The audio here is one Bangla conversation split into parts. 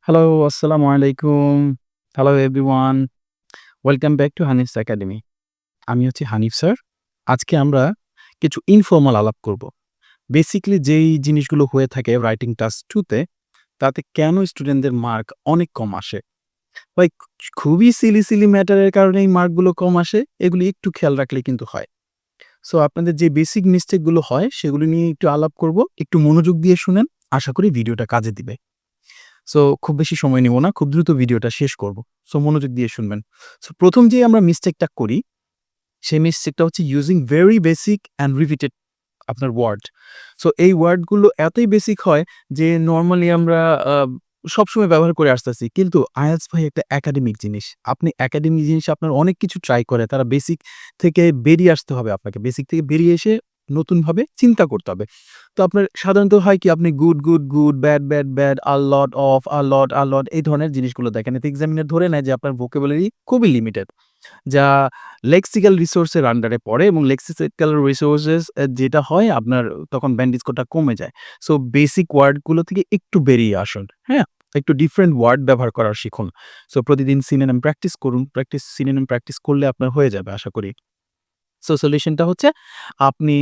হ্যালো, আসসালামু আলাইকুম। Hello everyone. Welcome back to Hanif's academy. আমি হচ্ছি হানিফ স্যার। আজকে আমরা কিছু ইনফর্মাল আলাপ করব। বেসিক্যালি যেই জিনিসগুলো হয়ে থাকে রাইটিং টাস্ক 2 তে, তাতে কেন স্টুডেন্টদের মার্ক অনেক কম আসে? ভাই খুবই সিলি ম্যাটার এর কারণে এই মার্কগুলো কম আসে। এগুলি একটু খেয়াল রাখলেই কিন্তু হয়। সো আপনাদের যে বেসিক মিস্টেক গুলো হয় সেগুলো নিয়ে একটু আলাপ করব। একটু মনোযোগ দিয়ে শুনেন। আশা করি ভিডিওটা কাজে দিবে। সো খুব বেশি সময় নিব না। খুব দ্রুত ভিডিওটা শেষ করব। সো মনোযোগ দিয়ে শুনবেন। সো ১ম যে আমরা মিস্টেকটা করি, সেই মিস্টেকটা হচ্ছে using very basic and repeated আপনার ওয়ার্ড। সো এই ওয়ার্ডগুলো এতই বেসিক হয় যে নরমালি আমরা আ সবসময় ব্যবহার করে আসতেছি। কিন্তু IELTS ভাই একটা একাডেমিক জিনিস। আপনি একাডেমিক জিনিস আপনার অনেক কিছু ট্রাই করে। তারা বেসিক থেকে বেরিয়ে আসতে হবে আপনাকে। বেসিক থেকে বেরিয়ে এসে নতুনভাবে চিন্তা করতে হবে। তো আপনার সাধারণত হয় কি আপনি গুড, ব্যাড, a lot এই ধরনের জিনিসগুলো দেখেন। এতে এক্সামিনার ধরে নেয় যে আপনার ভোকাবুলারি খুবই লিমিটেড। যা লেক্সিক্যাল রিসোর্স এর আন্ডারে পড়ে এবং লেক্সিক্যাল রিসোর্সেস যেটা হয় আপনার তখন ব্যান্ড স্কোরটা কমে যায়। সো বেসিক ওয়ার্ড গুলো থেকে একটু বেরিয়ে আসুন। হ্যাঁ? একটু ডিফারেন্ট ওয়ার্ড ব্যবহার করা শিখুন। সো প্রতিদিন সিনোনিম প্র্যাকটিস করুন। সিনোনিম প্র্যাকটিস করলে আপনার হয়ে যাবে আশা করি। সো সলিউশনটা হচ্ছে আপনি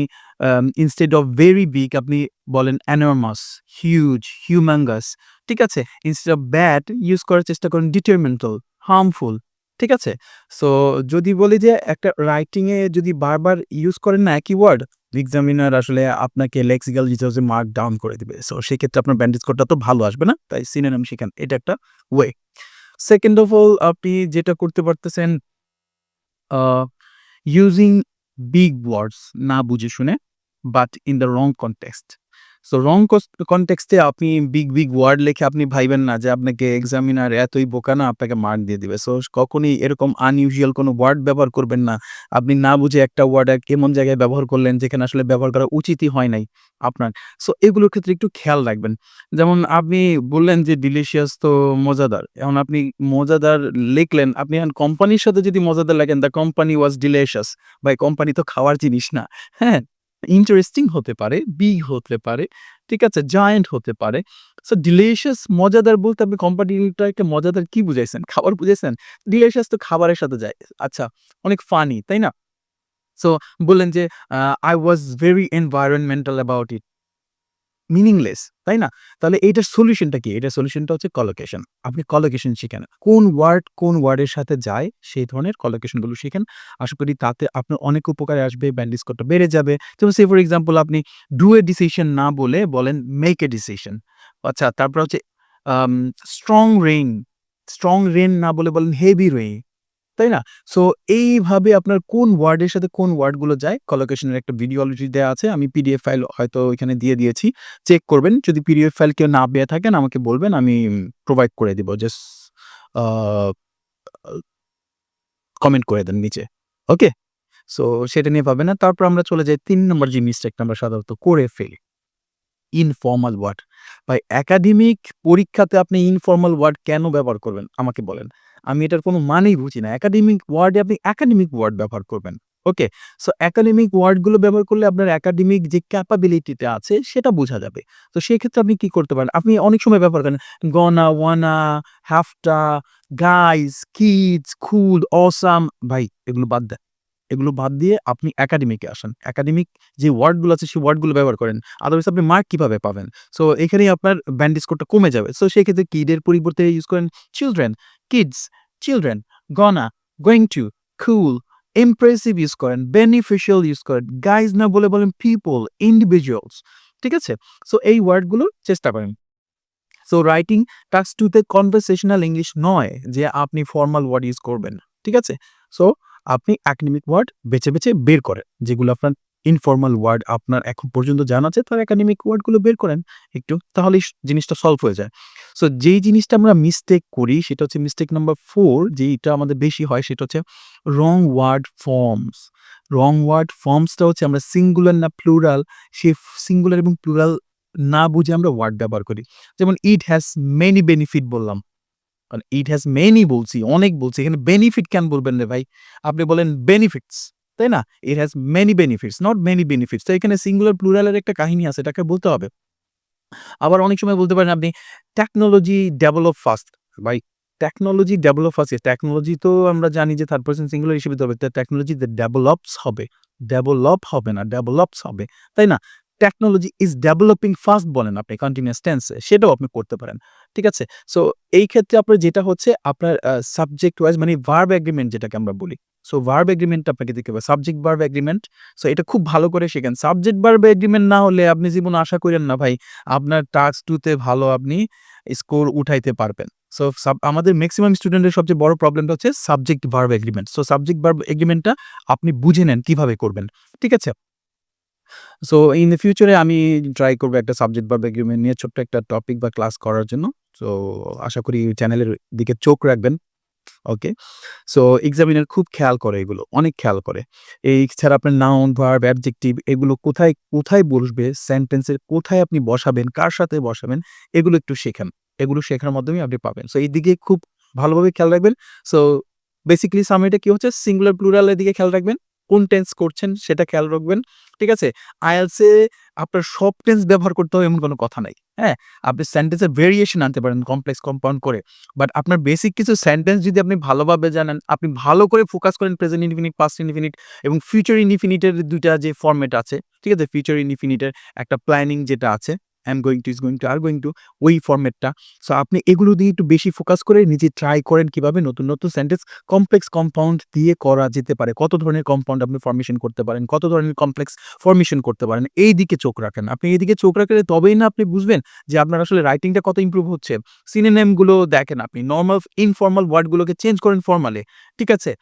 ইনস্টেড অফ ভেরি বিগ আপনি বলেন enormous, হিউজ, humongous ঠিক আছে? ইনস্টেড অফ ব্যাড ইউজ করার চেষ্টা করেন detrimental, harmful ঠিক আছে? সো যদি বলি যে একটা রাইটিং এ যদি বারবার ইউজ করেন না একই ওয়ার্ড, এক্সামিনার আসলে আপনাকে লেক্সিক্যাল রিসার্চ এ মার্ক ডাউন করে দিবে। সো সেক্ষেত্রে আপনার ব্যান্ড স্কোরটা তো ভালো আসবে না। তাই সিনোনিম শিখেন। এটা একটা ওয়ে। সেকেন্ড অফ অল আপনি যেটা করতে পারতেছেন আ using big words না বুঝে শুনে but in the wrong context. So wrong context এ আপনি বিগ ওয়ার্ড লিখে আপনি ভাইবেন না যে আপনাকে এক্সামিনার এতই বোকা না আপনাকে মার্ক দিয়ে দিবে। সো কখনোই এরকম আনইউজুয়াল কোনো ওয়ার্ড ব্যবহার করবেন না। আপনি না বুঝে একটা ওয়ার্ড এমন জায়গায় ব্যবহার করলেন যেখানে আসলে ব্যবহার করা উচিতই হয় নাই আপনার। সো এগুলোর ক্ষেত্রে একটু খেয়াল রাখবেন। যেমন আপনি বললেন যে ডিলিশিয়াস তো মজাদার। এখন আপনি মজাদার লিখলেন, আপনি এখন কোম্পানির সাথে যদি মজাদার লেখেন, "দ্য কোম্পানি ওয়াজ ডিলিশিয়াস" ভাই কোম্পানি তো খাওয়ার জিনিস না। হ্যাঁ? ইন্টারেস্টিং হতে পারে, বিগ হতে পারে, ঠিক আছে? জায়ান্ট হতে পারে। সো ডিলিশিয়াস মজাদার বলতে আপনি কোম্পানিটাকে মজাদার কি বুঝাইছেন? খাবার বুঝাইছেন? ডিলিশিয়াস তো খাবারের সাথে যায়। আচ্ছা, অনেক ফানি, তাই না? সো বললেন যে, "I was very environmental about it." Meaningless, তাই না? তাহলে এইটার সলিউশনটা কি? এটার সলিউশনটা হচ্ছে কলোকেশন। আপনি কলোকেশন শিখেন। কোন ওয়ার্ডের সাথে যায় সেই ধরনের কলোকেশন গুলো শিখেন। আশা করি তাতে আপনার অনেক উপকারে আসবে, ব্যান্ড স্কোরটা বেড়ে যাবে। যেমন সে ফর এক্সাম্পল আপনি ডু এ ডিসিশন না বলে বলেন মেক এ ডিসিশন। আচ্ছা তারপর হচ্ছে আম স্ট্রং রেইন, স্ট্রং রেইন না বলে বলেন হেভি রেইন। তাই না? সো এইভাবে আপনার কোন ওয়ার্ডের সাথে কোন ওয়ার্ডগুলো যায় কলোকেশন এর একটা ভিডিও অলরেডি দেয়া আছে। আমি পিডিএফ ফাইল হয়তো এখানে দিয়ে দিয়েছি। চেক করবেন। যদি পিডিএফ ফাইল কেউ না পেয়ে থাকেন আমাকে বলবেন আমি প্রোভাইড করে দিব। জাস্ট আ কমেন্ট করে দেন নিচে। ওকে? সো সেটা নিয়ে ভাববেন না। তারপর আমরা চলে যাই ৩ নম্বর যে মিস্টেকটা আমরা সাধারণত করে ফেলি। Informal word. ভাই একাডেমিক পরীক্ষাতে আপনি ইনফর্মাল ওয়ার্ড কেন ব্যবহার করবেন? আমাকে বলেন। আমি এটার কোনো মানেই বুঝি না। একাডেমিক ওয়ার্ডে আপনি একাডেমিক ওয়ার্ড ব্যবহার করবেন। ওকে? সো একাডেমিক ওয়ার্ডগুলো ব্যবহার করলে আপনার একাডেমিক যে ক্যাপাবিলিটি টা আছে সেটা বোঝা যাবে। তো সেক্ষেত্রে আপনি কি করতে পারেন? আপনি অনেক সময় ব্যবহার করেন গনা, ওয়ানা, হ্যাভটা, গাইস, কিডস, কুল, অসাম ভাই এগুলো বাদ দেন। এগুলো বাদ দিয়ে আপনি একাডেমিকে আসেন। একাডেমিক যে ওয়ার্ডগুলো আছে সেই ওয়ার্ডগুলো ব্যবহার করেন। আদারওয়াইজ আপনি মার্ক কিভাবে পাবেন? সো এখানেই আপনার ব্যান্ড স্কোরটা কমে যাবে। সো সেক্ষেত্রে কিড এর পরিবর্তে ইউজ করেন children, kids, children, gonna, going to, cool, impressive use করেন, বেনিফিশিয়াল ইউজ করেন, গাইজ না বলে বলেন পিপল, ইন্ডিভিজুয়ালস। ঠিক আছে? সো এই ওয়ার্ডগুলো চেষ্টা করেন। সো রাইটিং টাস্ক 2 তে কনভারসেশনাল ইংলিশ নয় যে আপনি ফরমাল ওয়ার্ড ইউজ করবেন। ঠিক আছে? সো আপনি একাডেমিক ওয়ার্ড বেছে বের করেন। যেগুলো আপনার ইনফরমাল ওয়ার্ড আপনার এখন পর্যন্ত জানা আছে তার একাডেমিক ওয়ার্ড গুলো বের করেন একটু। তাহলেই জিনিসটা সলভ হয়ে যায়। সো যেই জিনিসটা আমরা মিস্টেক করি সেটা হচ্ছে মিস্টেক নাম্বার 4 যেইটা আমাদের বেশি হয় সেটা হচ্ছে রং ওয়ার্ড ফর্মস। রং ওয়ার্ড ফর্মসটা হচ্ছে আমরা সিঙ্গুলার না প্লুরাল সেই সিঙ্গুলার এবং প্লুরাল না বুঝে আমরা ওয়ার্ড ব্যবহার করি। যেমন ইট হ্যাজ মেনি বেনিফিট বললাম। মানে ইট হ্যাজ মেনি বলছি, অনেক বলছি। এখানে বেনিফিট কেন বলবেন রে ভাই? আপনি বলেন বেনিফিটস, তাই না? It has many benefits, not many benefits. তো এখানে সিঙ্গুলার প্লুরাল এর একটা কাহিনী আছে, এটাকে বলতে হবে। আবার অনেক সময় বলতে পারেন আপনি টেকনোলজি ডেভেলপ ফাস্ট। ভাই টেকনোলজি ডেভেলপ ফাস্ট, টেকনোলজি তো আমরা জানি যে থার্ড পারসন সিঙ্গুলার হিসেবে দিতে হবে। টেকনোলজি ডেভেলপস হবে। ডেভেলপ হবে না, ডেভেলপস হবে। তাই না? টেকনোলজি ইস ডেভেলপিং ফাস্ট বলেন আপনি কন্টিনিউয়াস টেন্সে, সেটাও আপনি করতে পারেন। ঠিক আছে? সো এই ক্ষেত্রে আপনার যেটা হচ্ছে আপনার সাবজেক্ট ওয়াইজ মানে ভার্ব এগ্রিমেন্ট যেটাকে আমরা বলি। সো ভার্ব এগ্রিমেন্টটা আপনাকে দিতে হবে। Subject verb agreement. সো এটা খুব ভালো করে শিখেন। সাবজেক্ট ভার্ব এগ্রিমেন্ট না হলে আপনি জীবনে আশা কইরেন না ভাই আপনার টাস্ক 2 তে ভালো আপনি স্কোর উঠাইতে পারবেন। সো আমাদের মেক্সিমাম স্টুডেন্টের সবচেয়ে বড় প্রবলেমটা হচ্ছে subject verb agreement. So subject verb এগ্রিমেন্টটা আপনি বুঝে নেন কিভাবে করবেন। ঠিক আছে? সো ইন দ্য ফিউচারে আমি ট্রাই করব একটা সাবজেক্ট ভার্ব এগ্রিমেন্ট নিয়ে ছোট্ট একটা টপিক বা ক্লাস করার জন্য। সো আশা করি চ্যানেলের দিকে চোখ রাখবেন। ওকে? সো এক্সামিনার খুব খেয়াল করে এগুলো, অনেক খেয়াল করে। এই ছাড়া আপনার নাউন, ভার্ব, অ্যাডজেক্টিভ এগুলো কোথায়, কোথায় বসবে, সেন্টেন্সের কোথায় আপনি বসাবেন, কার সাথে বসাবেন এগুলো একটু শেখান। এগুলো শেখার মাধ্যমেই আপনি পাবেন। সো এই দিকে খুব ভালোভাবে খেয়াল রাখবেন। সো বেসিক্যালি সামারিটা কি হচ্ছে সিঙ্গুলার প্লুরাল এর দিকে খেয়াল রাখবেন। কোন টেন্স করছেন সেটা খেয়াল রাখবেন। ঠিক আছে? IELTS এ আপনার সব টেন্স ব্যবহার করতে হবে এমন কোনো কথা নাই। হ্যাঁ? আপনি সেন্টেন্সের ভেরিয়েশন আনতে পারেন কমপ্লেক্স কম্পাউন্ড করে। বাট আপনার বেসিক কিছু সেন্টেন্স যদি আপনি ভালোভাবে জানেন, আপনি ভালো করে ফোকাস করেন প্রেজেন্ট ইনডিফিনিট, পাস্ট ইনডিফিনিট এবং ফিউচার ইনডিফিনিট এর ২ টা যে ফরমেট আছে, ঠিক আছে? ফিউচার ইনডিফিনিট এর একটা প্ল্যানিং যেটা আছে, am going to, is going to, are going to ওই ফরমেটটা। সো আপনি এগুলো দিয়ে একটু বেশি ফোকাস করে নিজে ট্রাই করেন কিভাবে নতুন, নতুন সেন্টেন্স কমপ্লেক্স কম্পাউন্ড দিয়ে করা যেতে পারে। কত ধরনের কম্পাউন্ড আপনি ফরমেশন করতে পারেন, কত ধরনের কমপ্লেক্স ফরমেশন করতে পারেন। এই দিকে চোখ রাখেন। আপনি এইদিকে চোখ রাখলে তবেই না আপনি বুঝবেন যে আপনার আসলে রাইটিংটা কত ইমপ্রুভ হচ্ছে। সিনোনিম গুলো দেখেন আপনি। নরমাল ইনফর্মাল ওয়ার্ড গুলোকে চেঞ্জ করেন ফরমালে। ঠিক আছে?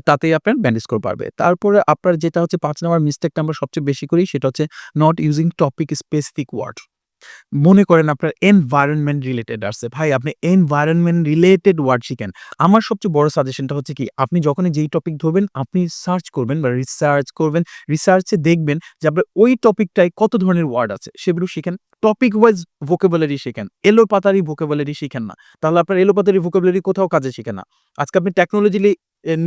তাতেই আপনার ব্যান্ড স্কোর বাড়বে। তারপরে আপনার যেটা হচ্ছে ৫ নাম্বার মিস্টেকটা আমরা সবচেয়ে বেশি করি সেটা হচ্ছে not using topic specific word. মনে করেন আপনার এনভায়রনমেন্ট রিলেটেড আসছে। ভাই আপনি এনভায়রনমেন্ট রিলেটেড ওয়ার্ড শিখেন। আমার সবচেয়ে বড় সাজেশনটা হচ্ছে কি আপনি যখনই যেই টপিক ধরবেন আপনি সার্চ করবেন বা রিসার্চ করবেন। রিসার্চে দেখবেন যে আপনার ওই টপিকটায় কত ধরনের ওয়ার্ড আছে সেগুলো শিখেন। টপিক ওয়াইজ ভোকাবুলারি শিখেন। এলোপাতাড়ি ভোকাবুলারি শিখেন না। তাহলে আপনার এলোপাতাড়ি ভোকাবুলারি কোথাও কাজে শিখে না। আজকে আপনি টেকনোলজি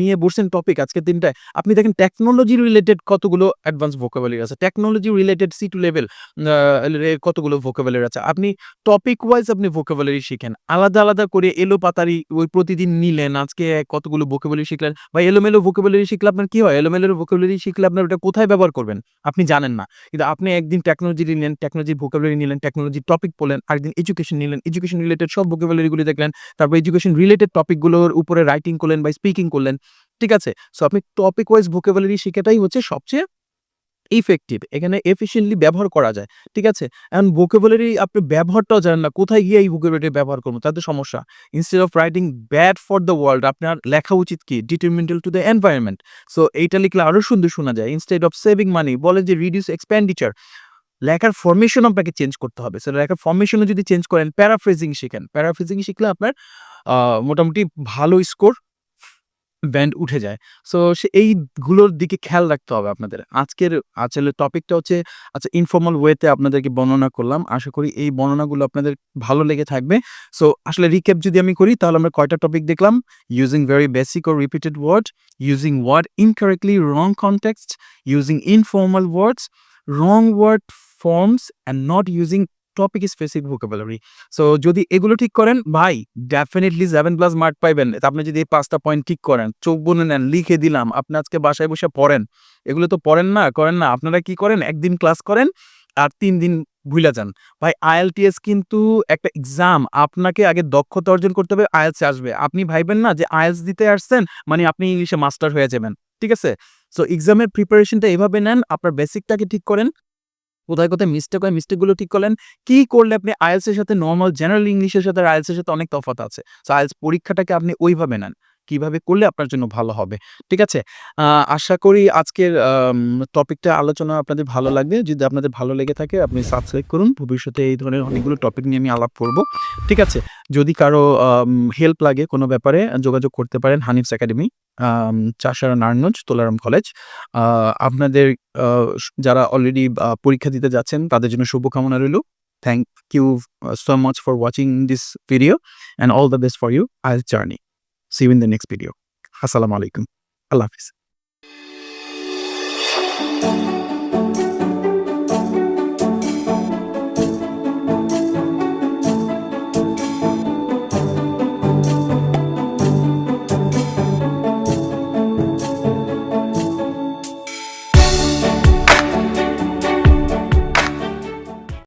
নিয়ে বসছেন টপিক আজকের দিনটায়। আপনি দেখেন টেকনোলজি রিলেটেড কতগুলো অ্যাডভান্স ভোকাবুলারি আছে। টেকনোলজি রিলেটেড C2 লেভেল আ এর কতগুলো ভোকাবুলারি আছে। আপনি টপিক ওয়াইজ আপনি ভোকাবুলারি শিখেন। আলাদা, আলাদা করে এলোপাতাড়ি ওই প্রতিদিন নিলেন, আজকে কতগুলো ভোকাবুলারি শিখলেন বা এলোমেলো ভোকাবুলারি শিখলে আপনার কি হয়? এলোমেলো ভোকাবুলারি শিখলে আপনার ওটা কোথায় ব্যবহার করবেন? আপনি জানেন না। কিন্তু আপনি একদিন টেকনোলজি নিলেন, টেকনোলজির ভোকাবুলারি নিলেন, টেকনোলজির টপিক পড়লেন, আরেকদিন এডুকেশন নিলেন, এডুকেশন রিলেটেড সব ভোকাবুলারি গুলো দেখলেন। তারপর এডুকেশন রিলেটেড টপিক গুলোর উপরে রাইটিং করলেন বা স্পিকিং করলেন। ঠিক আছে? সো আপনি টপিক ওয়াইজ ভোকাবুলারি শিখাটাই হচ্ছে সবচেয়ে ইফেক্টিভ। এখানে এফিশিয়েন্টলি ব্যবহার করা যায়। ঠিক আছে? এখন ভোকাবুলারি আপনি ব্যবহারটাও জানেন না। কোথায় গিয়ে এই ভোকাবুলারি ব্যবহার করব? তাতে সমস্যা। Instead of writing bad for the world আপনার লেখা উচিত কি? ডিট্রিমেন্টাল টু দ্য এনভায়রনমেন্ট। সো এইটা লিখলে আরো সুন্দর শোনা যায়। ইনস্টেড অফ সেভিং মানি বলে যে রিডিউস এক্সপেন্ডিচার লেখার ফরমেশন আপনাকে চেঞ্জ করতে হবে। সো লেখার ফরমেশনও যদি চেঞ্জ করেন, প্যারাফ্রেজিং শিখেন। প্যারাফ্রেজিং শিখলে আপনার আ মোটামুটি ভালো স্কোর ব্যান্ড উঠে যায়। সো এইগুলোর দিকে খেয়াল রাখতে হবে আপনাদের। আজকের আসলে টপিকটা হচ্ছে আচ্ছা ইনফর্মাল ওয়েতে আপনাদেরকে বর্ণনা করলাম। আশা করি এই বর্ণনাগুলো আপনাদের ভালো লেগে থাকবে। সো আসলে রিক্যাপ যদি আমি করি তাহলে আমরা কয়টা টপিক দেখলাম? Using very basic or repeated word, using word incorrectly wrong context, using informal words, wrong word forms and not using topic specific vocabulary. So যদি এগুলো ঠিক করেন ভাই ডেফিনিটলি 7+ মার্ক পাইবেন। আপনি যদি এই ৫ টা পয়েন্ট ঠিক করেন, চোখ বুনে নেন, লিখে দিলাম। আপনি আজকে বাসায় বসে পড়েন। এগুলো তো পড়েন না, করেন না। আপনারা কি করেন? একদিন ক্লাস করেন আর ৩ দিন ভুইলা যান। ভাই IELTS কিন্তু একটা এক্সাম। আপনাকে আগে দক্ষতা অর্জন করতে হবে, IELTS এ আসবে। আপনি ভাইবেন না যে IELTS দিতে আসছেন মানে আপনি ইংলিশে মাস্টার হয়ে যাবেন। ঠিক আছে? সো এক্সামের প্রিপারেশনটা এভাবে নেন। আপনার বেসিকটাকে ঠিক করেন। কোথায়, কোথায় মিস্টেক হয় মিস্টেকগুলো ঠিক করলেন। কি করলে আপনি IELTS এর সাথে নরমাল জেনারেল ইংলিশের সাথে আর IELTS এর সাথে অনেক তফাৎ আছে। সো IELTS পরীক্ষাটাকে আপনি ওইভাবে নেন। কিভাবে করলে আপনার জন্য ভালো হবে। ঠিক আছে? আ আশা করি আজকের টপিকটা আলোচনা আপনাদের ভালো লাগবে। যদি আপনাদের ভালো লেগে থাকে আপনি সাবস্ক্রাইব করুন। ভবিষ্যতে এই ধরনের অনেকগুলো টপিক নিয়ে আমি আলাপ করব। ঠিক আছে? যদি কারো হেল্প লাগে কোনো ব্যাপারে যোগাযোগ করতে পারেন হানিফস একাডেমি, চাষারা নারায়ণগঞ্জ, তোলারাম কলেজ। আ আপনাদের আ যারা অলরেডি পরীক্ষা দিতে যাচ্ছেন তাদের জন্য শুভকামনা রইলো। Thank you so much for watching this video and all the best for you IELTS journey. See you in the next video. আসসালামু আলাইকুম। আল্লাহ হাফেজ।